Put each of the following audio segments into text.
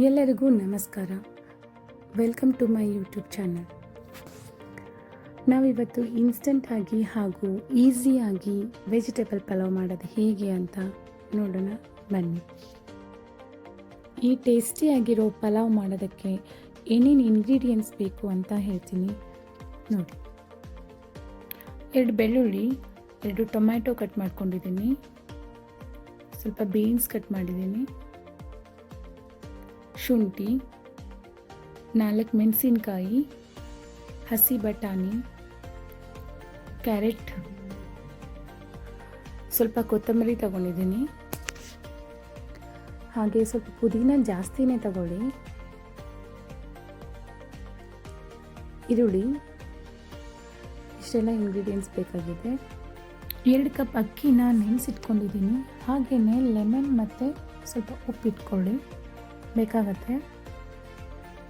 ಎಲ್ಲರಿಗೂ ನಮಸ್ಕಾರ. Welcome to my YouTube channel. ನಾವಿವತ್ತು ಇನ್ಸ್ಟಂಟಾಗಿ ಹಾಗೂ ಈಸಿಯಾಗಿ ವೆಜಿಟೇಬಲ್ ಪಲಾವ್ ಮಾಡೋದು ಹೇಗೆ ಅಂತ ನೋಡೋಣ ಬನ್ನಿ. ಈ ಟೇಸ್ಟಿಯಾಗಿರೋ ಪಲಾವ್ ಮಾಡೋದಕ್ಕೆ ಏನೇನು ಇಂಗ್ರೀಡಿಯೆಂಟ್ಸ್ ಬೇಕು ಅಂತ ಹೇಳ್ತೀನಿ ನೋಡಿ. 2 ಬೆಳ್ಳುಳ್ಳಿ, 2 ಟೊಮ್ಯಾಟೊ ಕಟ್ ಮಾಡ್ಕೊಂಡಿದ್ದೀನಿ, ಸ್ವಲ್ಪ ಬೀನ್ಸ್ ಕಟ್ ಮಾಡಿದ್ದೀನಿ, ಶುಂಠಿ, 4 ಮೆಣಸಿನ್ಕಾಯಿ, ಹಸಿ ಬಟಾಣಿ, ಕ್ಯಾರೆಟ್, ಸ್ವಲ್ಪ ಕೊತ್ತಂಬರಿ ತಗೊಂಡಿದ್ದೀನಿ, ಹಾಗೆ ಸ್ವಲ್ಪ ಪುದೀನ ಜಾಸ್ತಿನೇ ತಗೊಳ್ಳಿ, ಈರುಳ್ಳಿ, ಇಷ್ಟೆಲ್ಲ ಇಂಗ್ರೀಡಿಯೆಂಟ್ಸ್ ಬೇಕಾಗಿದೆ. 2 ಕಪ್ ಅಕ್ಕಿನ ನೆನೆಸಿಟ್ಕೊಂಡಿದ್ದೀನಿ, ಹಾಗೆಯೇ ಲೆಮನ್ ಮತ್ತು ಸ್ವಲ್ಪ ಉಪ್ಪಿಟ್ಕೊಳ್ಳಿ ಬೇಕಾಗತ್ತೆ.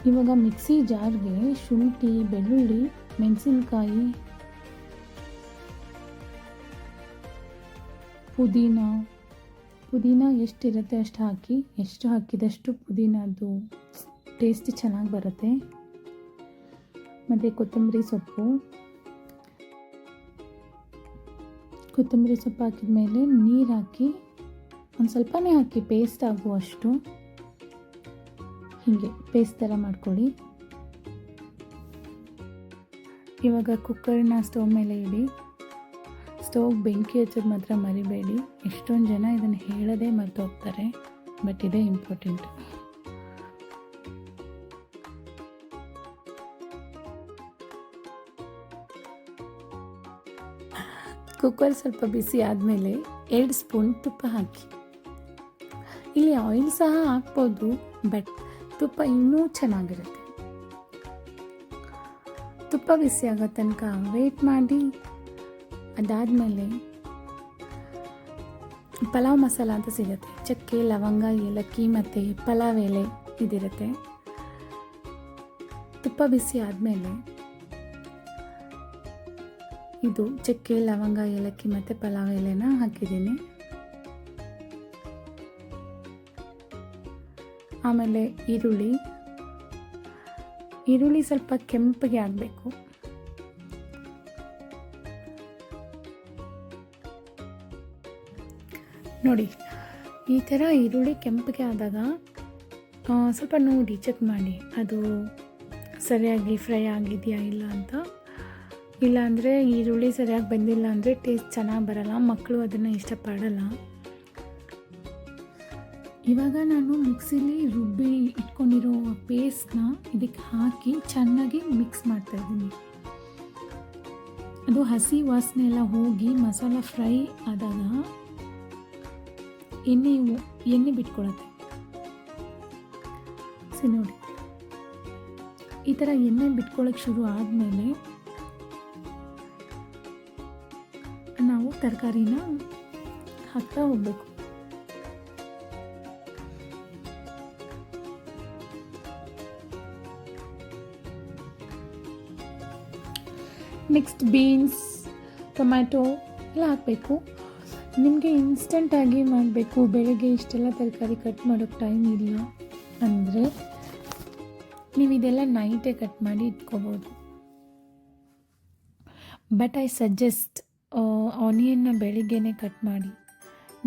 ಇವಾಗ ಮಿಕ್ಸಿ ಜಾರ್ಗೆ ಶುಂಠಿ, ಬೆಳ್ಳುಳ್ಳಿ, ಮೆಣಸಿನ್ಕಾಯಿ, ಪುದೀನ ಎಷ್ಟಿರುತ್ತೆ ಅಷ್ಟು ಹಾಕಿ, ಎಷ್ಟು ಹಾಕಿದಷ್ಟು ಪುದೀನದ್ದು ಟೇಸ್ಟ್ ಚೆನ್ನಾಗಿ ಬರುತ್ತೆ. ಮತ್ತು ಕೊತ್ತಂಬರಿ ಸೊಪ್ಪು ಹಾಕಿದ ಮೇಲೆ ನೀರು ಹಾಕಿ ಒಂದು ಸ್ವಲ್ಪನೇ ಹಾಕಿ, ಪೇಸ್ಟ್ ಆಗುವಷ್ಟು, ಹೀಗೆ ಪೇಸ್ಟ್ ಥರ ಮಾಡ್ಕೊಳ್ಳಿ. ಇವಾಗ ಕುಕ್ಕರ್ನ ಸ್ಟವ್ ಮೇಲೆ ಇಡಿ. ಸ್ಟವ್ ಬೆಂಕಿ ಹಚ್ಚೋದು ಮಾತ್ರ ಮರಿಬೇಡಿ. ಎಷ್ಟೊಂದು ಜನ ಇದನ್ನು ಹೇಳೋದೇ ಮರೆತು ಹೋಗ್ತಾರೆ, ಬಟ್ ಇದೇ ಇಂಪಾರ್ಟೆಂಟ್. ಕುಕ್ಕರ್ ಸ್ವಲ್ಪ ಬಿಸಿ ಆದಮೇಲೆ 2 ಸ್ಪೂನ್ ತುಪ್ಪ ಹಾಕಿ. ಇಲ್ಲಿ ಆಯಿಲ್ ಸಹ ಹಾಕ್ಬೋದು, ಬಟ್ ತುಪ್ಪ ಇನ್ನೂ ಚೆನ್ನಾಗಿರುತ್ತೆ. ತುಪ್ಪ ಬಿಸಿ ಆಗೋ ತನಕ ವೇಟ್ ಮಾಡಿ. ಅದಾದಮೇಲೆ ಪಲಾವ್ ಮಸಾಲ ಅಂತ ಸಿಗುತ್ತೆ. ಚಕ್ಕೆ, ಲವಂಗ, ಏಲಕ್ಕಿ ಮತ್ತು ಪಲಾವ್ ಎಲೆ ಇದಿರುತ್ತೆ. ತುಪ್ಪ ಬಿಸಿ ಆದಮೇಲೆ ಇದು ಚಕ್ಕೆ, ಲವಂಗ, ಏಲಕ್ಕಿ ಮತ್ತು ಪಲಾವ್ ಎಲೆನ ಹಾಕಿದ್ದೀನಿ. ಆಮೇಲೆ ಈರುಳ್ಳಿ ಸ್ವಲ್ಪ ಕೆಂಪಗೆ ಆಗಬೇಕು. ನೋಡಿ, ಈ ಥರ ಈರುಳ್ಳಿ ಕೆಂಪಗೆ ಆದಾಗ ಸ್ವಲ್ಪ ನೋಡಿ, ಚೆಕ್ ಮಾಡಿ ಅದು ಸರಿಯಾಗಿ ಫ್ರೈ ಆಗಿದೆಯಾ ಇಲ್ಲ ಅಂತ. ಇಲ್ಲಾಂದರೆ ಈರುಳ್ಳಿ ಸರಿಯಾಗಿ ಬಂದಿಲ್ಲ ಅಂದರೆ ಟೇಸ್ಟ್ ಚೆನ್ನಾಗಿ ಬರಲ್ಲ, ಮಕ್ಕಳು ಅದನ್ನು ಇಷ್ಟಪಡಲ್ಲ. ಇವಾಗ ನಾನು ಮಿಕ್ಸಿಲಿ ರುಬ್ಬಿ ಇಟ್ಕೊಂಡಿರೋ ಪೇಸ್ಟ್ನ ಇದಕ್ಕೆ ಹಾಕಿ ಚೆನ್ನಾಗಿ ಮಿಕ್ಸ್ ಮಾಡ್ತಾಯಿದ್ದೀನಿ. ಅದು ಹಸಿ ವಾಸನೆ ಎಲ್ಲ ಹೋಗಿ ಮಸಾಲ ಫ್ರೈ ಆದಾಗ ಎಣ್ಣೆ ಬಿಟ್ಕೊಳತ್ತೆ. ನೋಡಿ, ಈ ಥರ ಎಣ್ಣೆ ಬಿಟ್ಕೊಳ್ಳೋಕ್ಕೆ ಶುರು ಆದಮೇಲೆ ನಾವು ತರಕಾರಿನ ಹಾಕ್ತಾ ಹೋಗಬೇಕು. ನೆಕ್ಸ್ಟ್ ಬೀನ್ಸ್, ಟೊಮ್ಯಾಟೊ ಎಲ್ಲ ಹಾಕಬೇಕು. ನಿಮಗೆ ಇನ್ಸ್ಟಂಟಾಗಿ ಮಾಡಬೇಕು, ಬೆಳಗ್ಗೆ ಇಷ್ಟೆಲ್ಲ ತರಕಾರಿ ಕಟ್ ಮಾಡೋಕ್ಕೆ ಟೈಮ್ ಇಲ್ಲ ಅಂದರೆ ನೀವು ಇದೆಲ್ಲ ನೈಟೇ ಕಟ್ ಮಾಡಿ ಇಟ್ಕೋಬೋದು. ಬಟ್ ಐ ಸಜೆಸ್ಟ್ ಆನಿಯನ್ನ ಬೆಳಿಗ್ಗೆನೇ ಕಟ್ ಮಾಡಿ.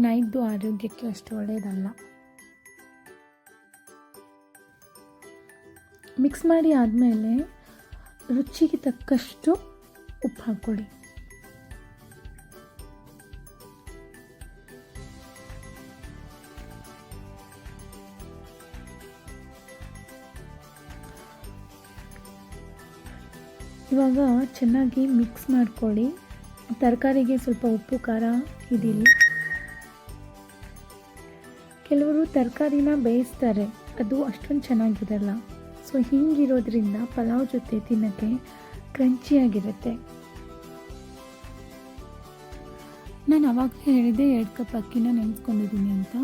ನೈಟ್ದು ಆರೋಗ್ಯಕ್ಕೆ ಅಷ್ಟು ಒಳ್ಳೆಯದಲ್ಲ. ಮಿಕ್ಸ್ ಮಾಡಿ ಆದಮೇಲೆ ರುಚಿಗೆ ತಕ್ಕಷ್ಟು ಉಪ್ಪು ಹಾಕ್ಕೊಳ್ಳಿ. ಇವಾಗ ಚೆನ್ನಾಗಿ ಮಿಕ್ಸ್ ಮಾಡ್ಕೊಳ್ಳಿ. ತರಕಾರಿಗೆ ಸ್ವಲ್ಪ ಉಪ್ಪು, ಖಾರ ಇದಿಲ್ಲ. ಕೆಲವರು ತರಕಾರಿನ ಬೇಯಿಸ್ತಾರೆ, ಅದು ಅಷ್ಟೊಂದು ಚೆನ್ನಾಗಿರಲ್ಲ. ಸೊ ಹೀಗಿರೋದ್ರಿಂದ ಪಲಾವ್ ಜೊತೆ ತಿನ್ನೋಕ್ಕೆ ಕ್ರಂಚಿಯಾಗಿರುತ್ತೆ. ನಾನು ಆವಾಗಲೇ ಹೇಳಿದೆ 2 ಕಪ್ ಅಕ್ಕಿನ ನೆನೆಸ್ಕೊಂಡಿದ್ದೀನಿ ಅಂತ.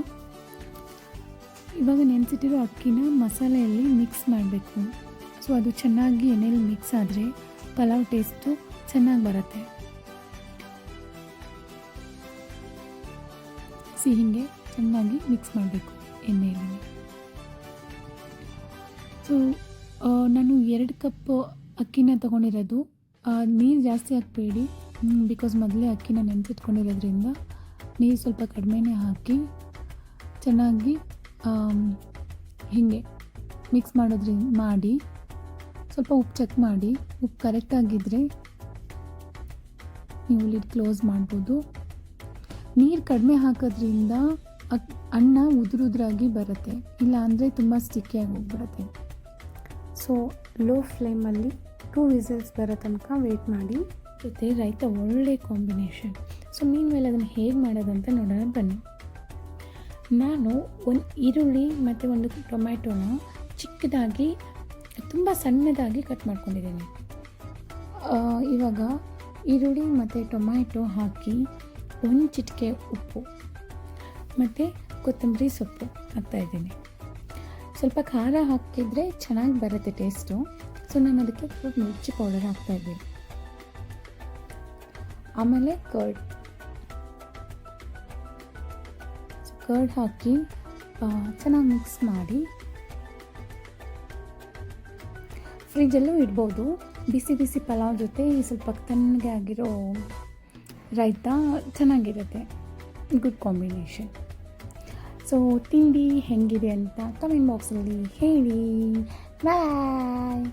ಇವಾಗ ನೆನೆಸಿಟ್ಟಿರೋ ಅಕ್ಕಿನ ಮಸಾಲೆಯಲ್ಲಿ ಮಿಕ್ಸ್ ಮಾಡಬೇಕು. ಸೊ ಅದು ಚೆನ್ನಾಗಿ ಎಣ್ಣೆಲಿ ಮಿಕ್ಸ್ ಆದರೆ ಪಲಾವ್ ಟೇಸ್ಟು ಚೆನ್ನಾಗಿ ಬರುತ್ತೆ. ಹೀಗೆ ಚೆನ್ನಾಗಿ ಮಿಕ್ಸ್ ಮಾಡಬೇಕು ಎಣ್ಣೆಯಲ್ಲಿ. ಸೊ ನಾನು 2 ಕಪ್ ಅಕ್ಕಿನ ತೊಗೊಂಡಿರೋದು. ನೀರು ಜಾಸ್ತಿ ಹಾಕಬೇಡಿ, ಬಿಕಾಸ್ ಮೊದಲೇ ಅಕ್ಕಿನ ನೆನೆಸಿಟ್ಕೊಂಡಿರೋದ್ರಿಂದ ನೀರು ಸ್ವಲ್ಪ ಕಡಿಮೆನೇ ಹಾಕಿ ಚೆನ್ನಾಗಿ ಹೀಗೆ ಮಿಕ್ಸ್ ಮಾಡಿ ಸ್ವಲ್ಪ ಉಪ್ಪು ಚೆಕ್ ಮಾಡಿ. ಉಪ್ಪು ಕರೆಕ್ಟಾಗಿದ್ದರೆ ನೀವು ಲಿಡ್ ಕ್ಲೋಸ್ ಮಾಡ್ಬೋದು. ನೀರು ಕಡಿಮೆ ಹಾಕೋದ್ರಿಂದ ಅನ್ನ ಉದುರಾಗಿ ಬರುತ್ತೆ, ಇಲ್ಲ ಅಂದರೆ ತುಂಬ ಸ್ಟಿಕ್ಕಿಯಾಗಿ ಹೋಗ್ಬಿಡುತ್ತೆ. ಸೊ ಲೋ ಫ್ಲೇಮಲ್ಲಿ 2 ವಿಸಿಲ್ಸ್ ಬರೋ ತನಕ ವೆಯ್ಟ್ ಮಾಡಿ. ಜೊತೆ ರೈತ ಒಳ್ಳೆ ಕಾಂಬಿನೇಷನ್. ಸೊ ಮೀನ್ಮೇಲೆ ಅದನ್ನು ಹೇಗೆ ಮಾಡೋದಂತ ನೋಡೋಣ ಬನ್ನಿ. ನಾನು ಒಂದು ಈರುಳ್ಳಿ ಮತ್ತು ಒಂದು ಟೊಮ್ಯಾಟೋನ ಚಿಕ್ಕದಾಗಿ ತುಂಬ ಸಣ್ಣದಾಗಿ ಕಟ್ ಮಾಡ್ಕೊಂಡಿದ್ದೀನಿ. ಇವಾಗ ಈರುಳ್ಳಿ ಮತ್ತು ಟೊಮ್ಯಾಟೊ ಹಾಕಿ 1 ಚಿಟಿಕೆ ಉಪ್ಪು ಮತ್ತು ಕೊತ್ತಂಬರಿ ಸೊಪ್ಪು ಹಾಕ್ತಾಯಿದ್ದೀನಿ. ಸ್ವಲ್ಪ ಖಾರ ಹಾಕಿದರೆ ಚೆನ್ನಾಗಿ ಬರುತ್ತೆ ಟೇಸ್ಟು. ಸೊ ನಾನು ಅದಕ್ಕೆ ಸ್ವಲ್ಪ ಮಿರ್ಚಿ ಪೌಡರ್ ಹಾಕ್ತಾಯಿದ್ದೀನಿ. ಆಮೇಲೆ ಕರ್ಡ್ ಹಾಕಿ ಚೆನ್ನಾಗಿ ಮಿಕ್ಸ್ ಮಾಡಿ ಫ್ರಿಜ್ಜಲ್ಲೂ ಇಡ್ಬೋದು. ಬಿಸಿ ಬಿಸಿ ಪಲಾವ್ ಜೊತೆ ಸ್ವಲ್ಪ ತಣ್ಣಗೆ ಆಗಿರೋ ರೈತ ಚೆನ್ನಾಗಿರುತ್ತೆ. Good combination. ಸೊ ತಿಂಡಿ ಹೆಂಗಿದೆ ಅಂತ ಕಮೆಂಟ್ ಬಾಕ್ಸಲ್ಲಿ ಹೇಳಿ. ಬಾಯ್.